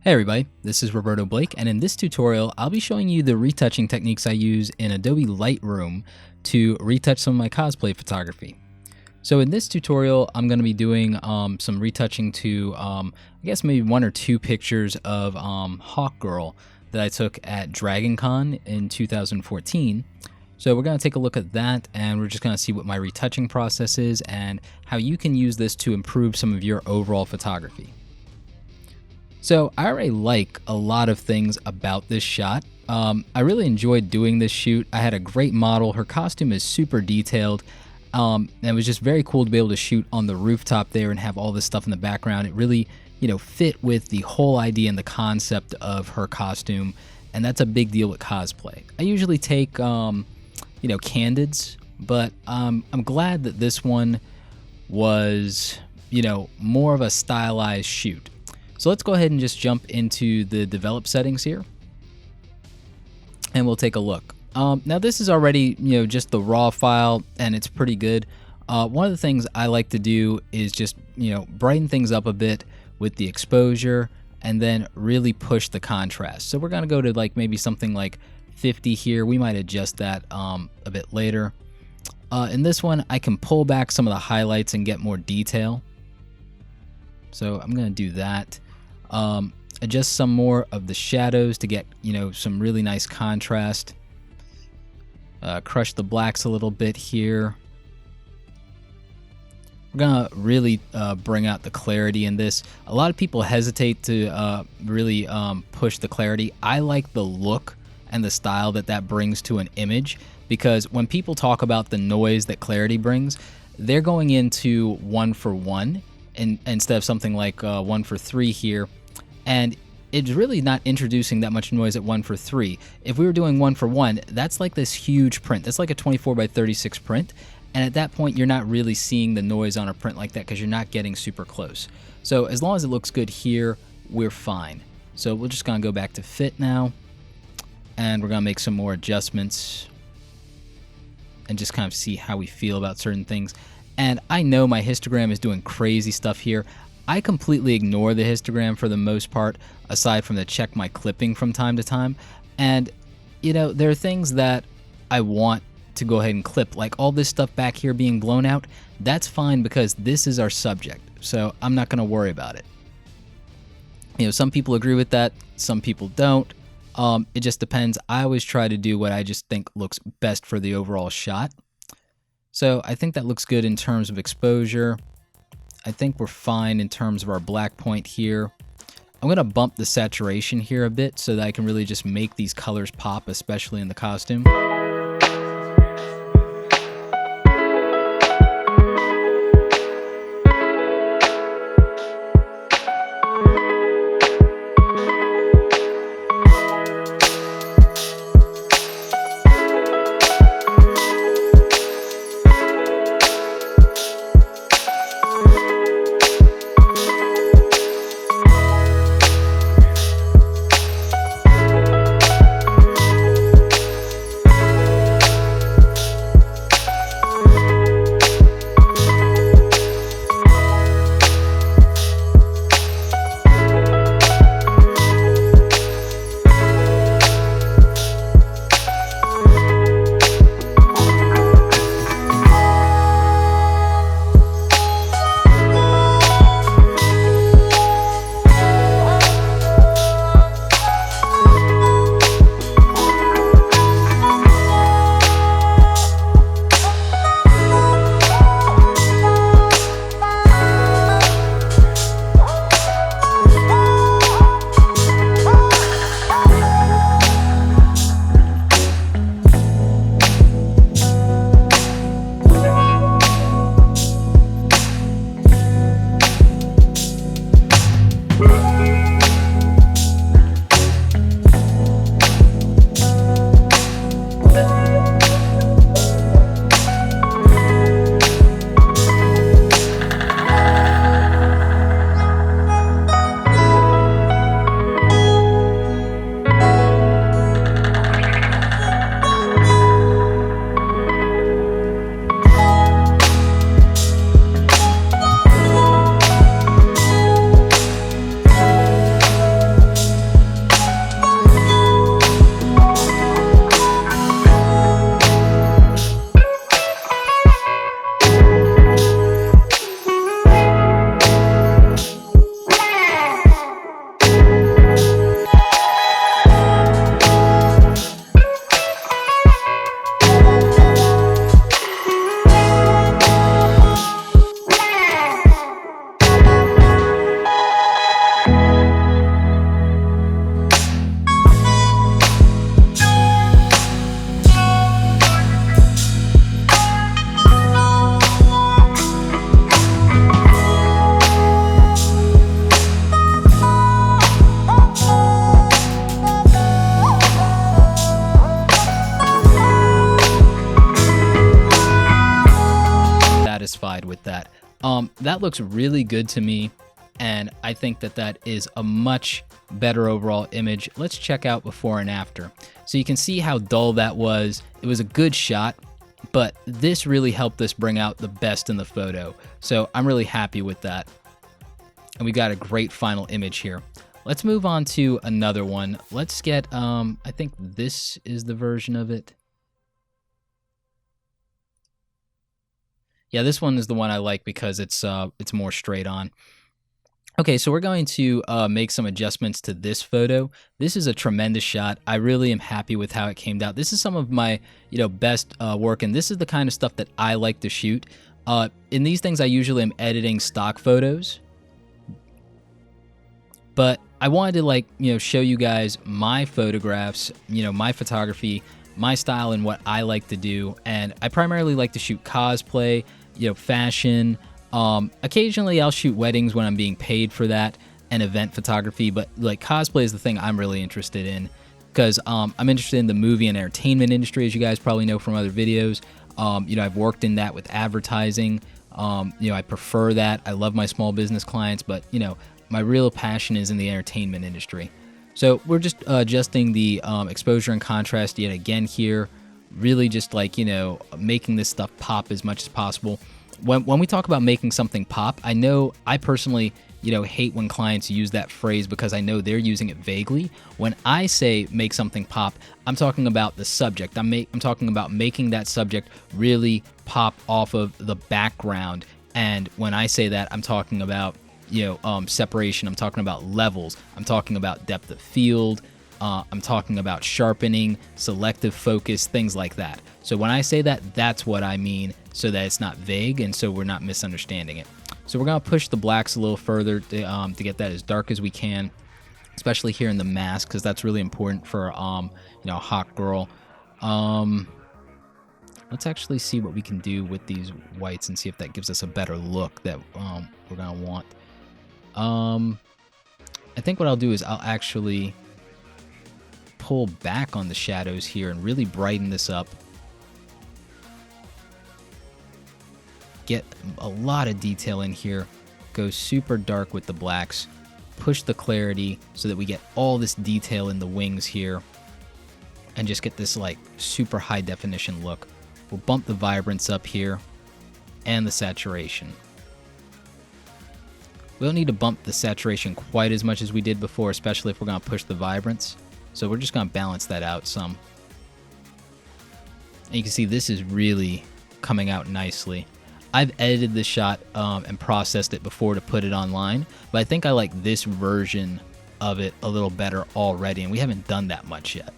Hey everybody, this is Roberto Blake, and in this tutorial I'll be showing you the retouching techniques I use in Adobe Lightroom to retouch some of my cosplay photography. So in this tutorial I'm going to be doing some retouching to I guess maybe one or two pictures of Hawk Girl that I took at DragonCon in 2014. So we're going to take a look at that, and we're just going to see what my retouching process is and how you can use this to improve some of your overall photography. So I already like a lot of things about this shot. I really enjoyed doing this shoot. I had a great model. Her costume is super detailed. And it was just very cool to be able to shoot on the rooftop there and have all this stuff in the background. It really, fit with the whole idea and the concept of her costume. And that's a big deal with cosplay. I usually take, candids, but I'm glad that this one was, more of a stylized shoot. So let's go ahead and just jump into the develop settings here, and we'll take a look. Now this is already, just the raw file, and it's pretty good. One of the things I like to do is just, brighten things up a bit with the exposure and then really push the contrast. So we're going to go to maybe something like 50 here. We might adjust that a bit later. In this one, I can pull back some of the highlights and get more detail. So I'm going to do that. Adjust some more of the shadows to get, some really nice contrast. Crush the blacks a little bit here. We're gonna really bring out the clarity in this. A lot of people hesitate to really push the clarity. I like the look and the style that brings to an image, because when people talk about the noise that clarity brings, they're going into 1:1 instead of something like 1:3 here. And it's really not introducing that much noise at 1:3. If we were doing 1:1, that's like this huge print. That's like a 24 by 36 print. And at that point, you're not really seeing the noise on a print like that because you're not getting super close. So as long as it looks good here, we're fine. So we're just going to go back to fit now. And we're going to make some more adjustments and just kind of see how we feel about certain things. And I know my histogram is doing crazy stuff here. I completely ignore the histogram for the most part, aside from the check my clipping from time to time. And, there are things that I want to go ahead and clip, like all this stuff back here being blown out. That's fine because this is our subject, so I'm not going to worry about it. Some people agree with that, some people don't. It just depends. I always try to do what I just think looks best for the overall shot. So I think that looks good in terms of exposure. I think we're fine in terms of our black point here. I'm going to bump the saturation here a bit so that I can really just make these colors pop, especially in the costume. satisfied with that. That looks really good to me, and I think that that is a much better overall image. Let's check out before and after. So you can see how dull that was. It was a good shot, but this really helped us bring out the best in the photo. So I'm really happy with that. And we got a great final image here. Let's move on to another one. Let's get, I think this is the version of it. Yeah, this one is the one I like because it's more straight on. Okay, so we're going to make some adjustments to this photo. This is a tremendous shot. I really am happy with how it came out. This is some of my, best work, and this is the kind of stuff that I like to shoot. In these things, I usually am editing stock photos, but I wanted to show you guys my photographs, my photography, my style, and what I like to do. And I primarily like to shoot cosplay, fashion. Occasionally I'll shoot weddings when I'm being paid for that, and event photography, but cosplay is the thing I'm really interested in, because I'm interested in the movie and entertainment industry, as you guys probably know from other videos. I've worked in that with advertising. I prefer that. I love my small business clients, but my real passion is in the entertainment industry. So we're just adjusting the exposure and contrast yet again here, really just making this stuff pop as much as possible. When we talk about making something pop, I know I personally, hate when clients use that phrase because I know they're using it vaguely. When I say make something pop, I'm talking about the subject. I'm talking about making that subject really pop off of the background. And when I say that, I'm talking about, separation. I'm talking about levels. I'm talking about depth of field. I'm talking about sharpening, selective focus, things like that. So when I say that, that's what I mean, so that it's not vague and so we're not misunderstanding it. So we're going to push the blacks a little further to get that as dark as we can, especially here in the mask, because that's really important for a hot girl. Let's actually see what we can do with these whites and see if that gives us a better look that we're going to want. I think what I'll do is I'll actually pull back on the shadows here and really brighten this up. Get a lot of detail in here. Go super dark with the blacks. Push the clarity so that we get all this detail in the wings here. And just get this super high definition look. We'll bump the vibrance up here and the saturation. We don't need to bump the saturation quite as much as we did before, especially if we're going to push the vibrance. So we're just going to balance that out some. And you can see this is really coming out nicely. I've edited this shot and processed it before to put it online, but I think I like this version of it a little better already, and we haven't done that much yet.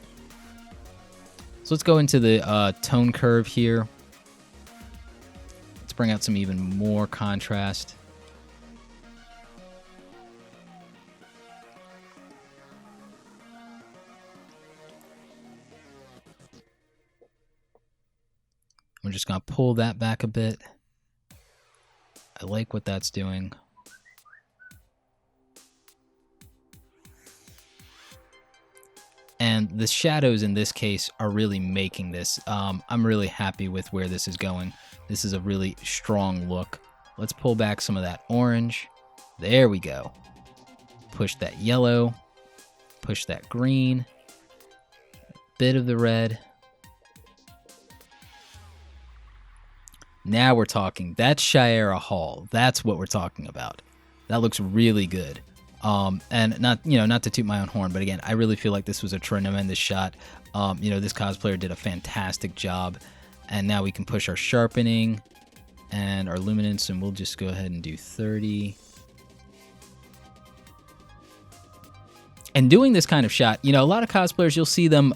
So let's go into the tone curve here. Let's bring out some even more contrast. I'm just going to pull that back a bit. I like what that's doing. And the shadows in this case are really making this. I'm really happy with where this is going. This is a really strong look. Let's pull back some of that orange. There we go. Push that yellow. Push that green. A bit of the red. Now we're talking. That's Shira Hall. That's what we're talking about. That looks really good. And not to toot my own horn, but again, I really feel like this was a tremendous shot. This cosplayer did a fantastic job. And now we can push our sharpening and our luminance, and we'll just go ahead and do 30. And doing this kind of shot, a lot of cosplayers, you'll see them,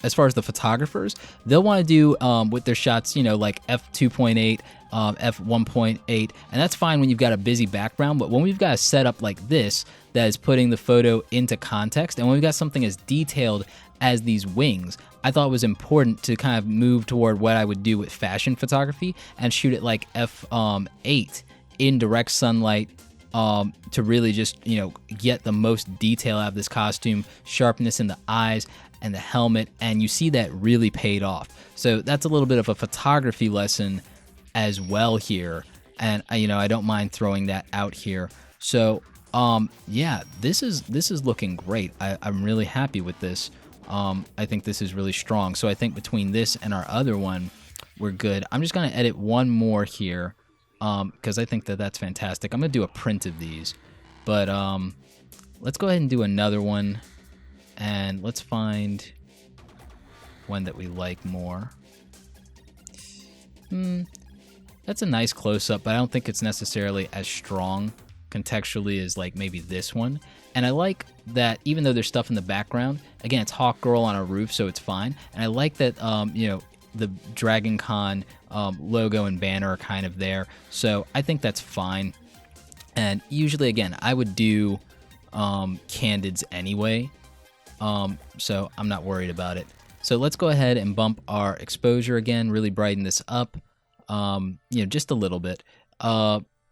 as far as the photographers, they'll want to do with their shots, like f2.8, f1.8, and that's fine when you've got a busy background, but when we've got a setup like this that is putting the photo into context, and when we've got something as detailed as these wings, I thought it was important to kind of move toward what I would do with fashion photography and shoot it like f8 in direct sunlight, to really just, get the most detail out of this costume, sharpness in the eyes and the helmet, and you see that really paid off. So that's a little bit of a photography lesson as well here. and I don't mind throwing that out here. So yeah, this is looking great. I'm really happy with this. I think this is really strong. So I think between this and our other one, we're good. I'm just gonna edit one more here, because I think that that's fantastic. I'm gonna do a print of these, but let's go ahead and do another one, and let's find one that we like more. That's a nice close-up, but I don't think it's necessarily as strong contextually as like maybe this one. And I like that even though there's stuff in the background, again, it's Hawk Girl on a roof, so it's fine. And I like that the DragonCon logo and banner are kind of there, so I think that's fine. And usually, again, I would do candids anyway, so I'm not worried about it. So let's go ahead and bump our exposure again, really brighten this up, just a little bit.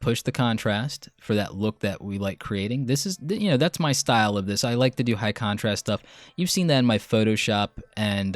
Push the contrast for that look that we like creating. This is, that's my style of this. I like to do high contrast stuff. You've seen that in my Photoshop and,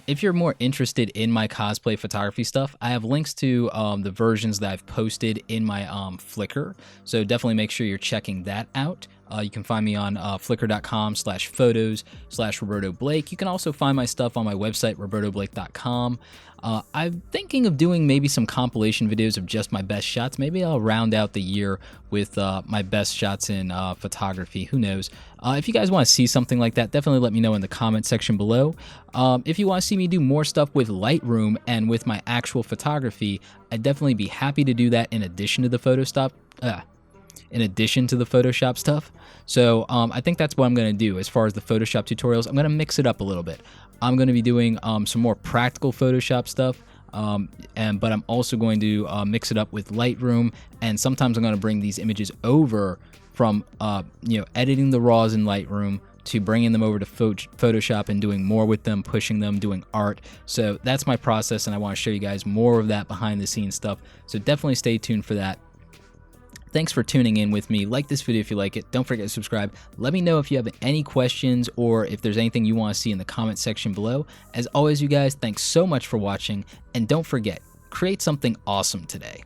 if you're more interested in my cosplay photography stuff, I have links to the versions that I've posted in my Flickr, so definitely make sure you're checking that out. You can find me on flickr.com/photos/Roberto Blake. You can also find my stuff on my website, robertoblake.com. I'm thinking of doing maybe some compilation videos of just my best shots. Maybe I'll round out the year with my best shots in photography. Who knows? If you guys want to see something like that, definitely let me know in the comment section below. If you want to see me do more stuff with Lightroom and with my actual photography, I'd definitely be happy to do that in addition to the Photoshop stuff. So I think that's what I'm going to do as far as the Photoshop tutorials. I'm going to mix it up a little bit. I'm going to be doing some more practical Photoshop stuff, but I'm also going to mix it up with Lightroom, and sometimes I'm going to bring these images over from editing the RAWs in Lightroom to bringing them over to Photoshop and doing more with them, pushing them, doing art. So that's my process, and I want to show you guys more of that behind the scenes stuff. So definitely stay tuned for that. Thanks for tuning in with me. Like this video if you like it. Don't forget to subscribe. Let me know if you have any questions or if there's anything you want to see in the comment section below. As always, you guys, thanks so much for watching. And don't forget, create something awesome today.